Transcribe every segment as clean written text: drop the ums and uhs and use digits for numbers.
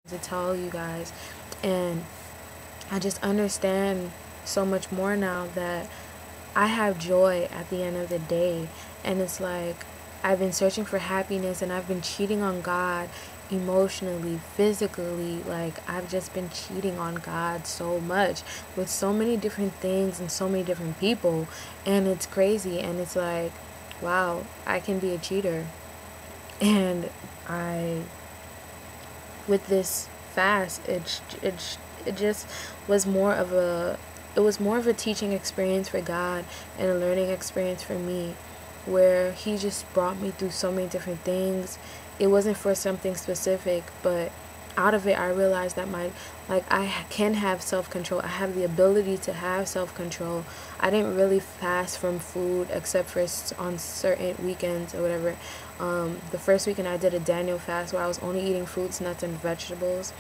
to tell you guys. And I just understand so much more now that I have joy at the end of the day. And it's like I've been searching for happiness and I've been cheating on God emotionally, physically. Like I've just been cheating on God so much with so many different things and so many different people. And it's crazy. And it's like, wow, I can be a cheater. And I, with this fast, it just was more of a, it was more of a teaching experience for God and a learning experience for me, where he just brought me through so many different things. It wasn't for something specific, but out of it I realized that I can have self-control. I have the ability to have self-control. I didn't really fast from food except for on certain weekends or whatever. The first weekend I did a Daniel fast where I was only eating fruits, nuts, and vegetables.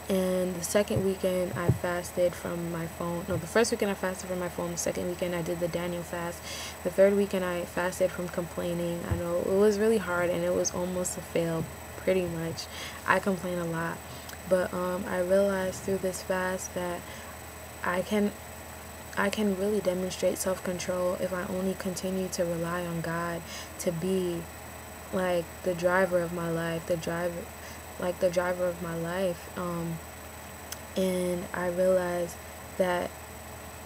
And the second weekend I fasted from my phone. No, the first weekend I fasted from my phone. The second weekend I did the Daniel fast. The third weekend I fasted from complaining. I know it was really hard and it was almost a fail, pretty much. I complain a lot. But I realized through this fast that I can really demonstrate self-control if I only continue to rely on God to be like the driver of my life, the driver of my life. And I realized that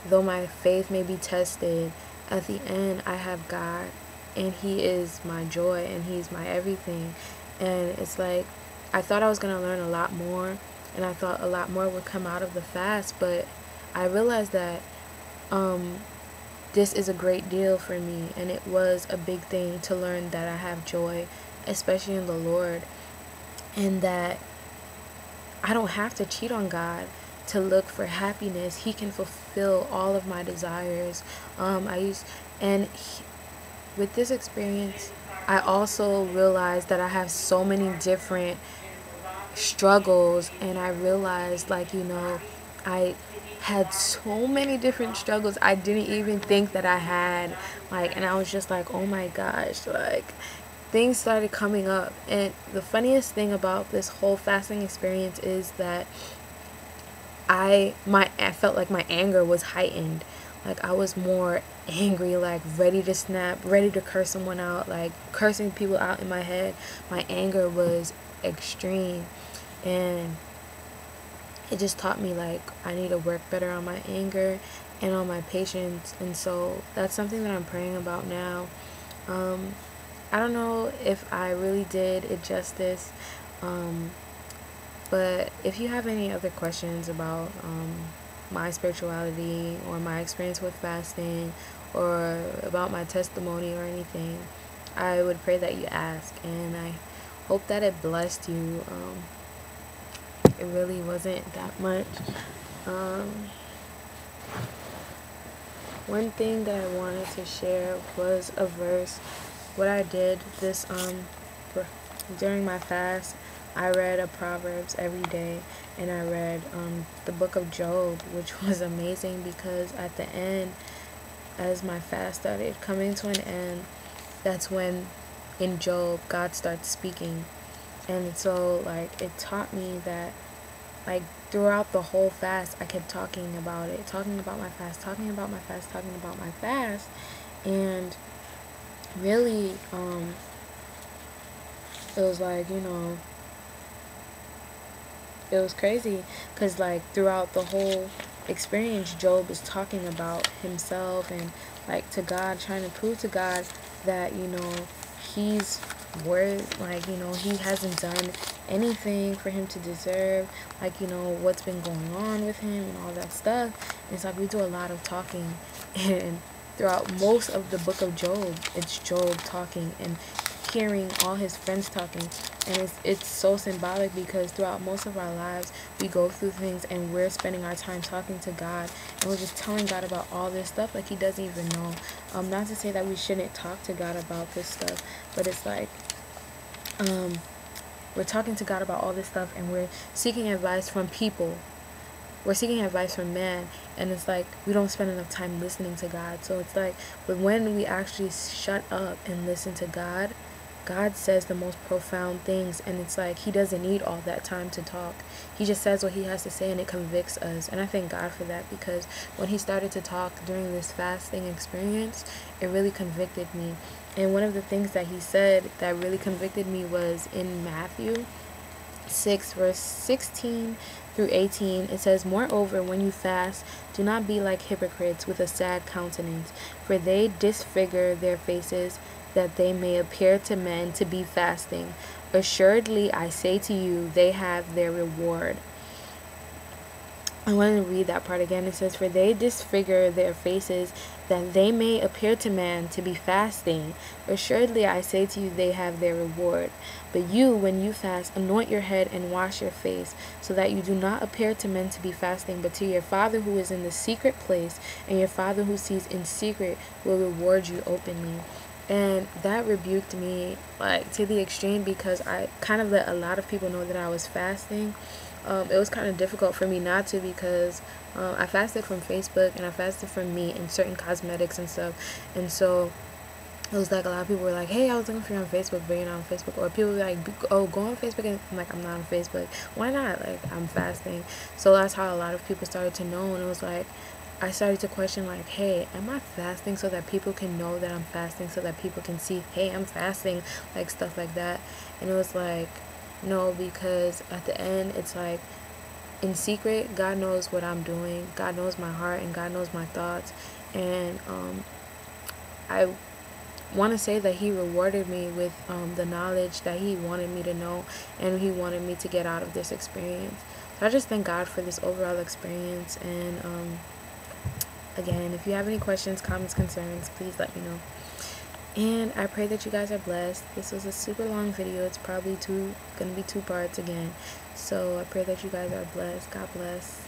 though my faith may be tested, at the end I have God, and he is my joy and he's my everything. And it's like I thought I was going to learn a lot more, and I thought a lot more would come out of the fast, but I realized that this is a great deal for me, and it was a big thing to learn that I have joy, especially in the Lord, and that I don't have to cheat on God to look for happiness. He can fulfill all of my desires. With this experience, I also realized that I have so many different struggles, and I realized, like, I had so many different struggles I didn't even think that I had, and I was just like, oh my gosh, things started coming up. And the funniest thing about this whole fasting experience is that I felt like my anger was heightened. Like I was more angry, like ready to snap, ready to curse someone out, like cursing people out in my head. My anger was extreme, and it just taught me like I need to work better on my anger and on my patience. And so that's something that I'm praying about now. I don't know if I really did it justice, but if you have any other questions about my spirituality or my experience with fasting or about my testimony or anything, I would pray that you ask, and I hope that it blessed you. It really wasn't that much. One thing that I wanted to share was a verse. What I did during my fast, I read a Proverbs every day, and I read the book of Job, which was amazing because at the end, as my fast started coming to an end, that's when in Job God starts speaking. And so it taught me that throughout the whole fast I kept talking about it, talking about my fast, talking about my fast, talking about my fast. And really it was it was crazy because throughout the whole experience Job is talking about himself and to God, trying to prove to God that he's worth, he hasn't done anything for him to deserve what's been going on with him and all that stuff. And it's we do a lot of talking, and throughout most of the book of Job, it's Job talking and hearing all his friends talking. And it's so symbolic because throughout most of our lives we go through things and we're spending our time talking to God, and we're just telling God about all this stuff he doesn't even know. Not to say that we shouldn't talk to God about this stuff, but it's we're talking to God about all this stuff and we're seeking advice from people. We're seeking advice from man, and it's we don't spend enough time listening to God. So it's but when we actually shut up and listen to God, God says the most profound things, and it's like he doesn't need all that time to talk. He just says what he has to say, and it convicts us. And I thank God for that, because when he started to talk during this fasting experience, it really convicted me. And one of the things that he said that really convicted me was in Matthew 6 verse 16 through 18. It says, "Moreover, when you fast, do not be like hypocrites with a sad countenance, for they disfigure their faces, that they may appear to men to be fasting. Assuredly, I say to you, they have their reward." I want to read that part again. It says, "For they disfigure their faces, that they may appear to man to be fasting. Assuredly, I say to you, they have their reward. But you, when you fast, anoint your head and wash your face, so that you do not appear to men to be fasting, but to your Father who is in the secret place, and your Father who sees in secret will reward you openly." And that rebuked me, like, to the extreme, because I kind of let a lot of people know that I was fasting. It was kind of difficult for me not to, because I fasted from Facebook, and I fasted from meat and certain cosmetics and stuff. And so it was like a lot of people were like, "Hey, I was looking for you on Facebook, but you're not on Facebook." Or people were like, "Oh, go on Facebook." And I'm like, "I'm not on Facebook." Why not? Like, I'm fasting. So that's how a lot of people started to know. And it was like, I started to question, like, hey, am I fasting so that people can know that I'm fasting, so that people can see, hey, I'm fasting, like, stuff like that. And it was like, no, because at the end, it's like, in secret, God knows what I'm doing. God knows my heart, and God knows my thoughts. And I want to say that he rewarded me with the knowledge that he wanted me to know, and he wanted me to get out of this experience. So I just thank God for this overall experience. And again, if you have any questions, comments, concerns, please let me know. And I pray that you guys are blessed. This was a super long video. It's probably gonna be 2 parts again. So I pray that you guys are blessed. God bless.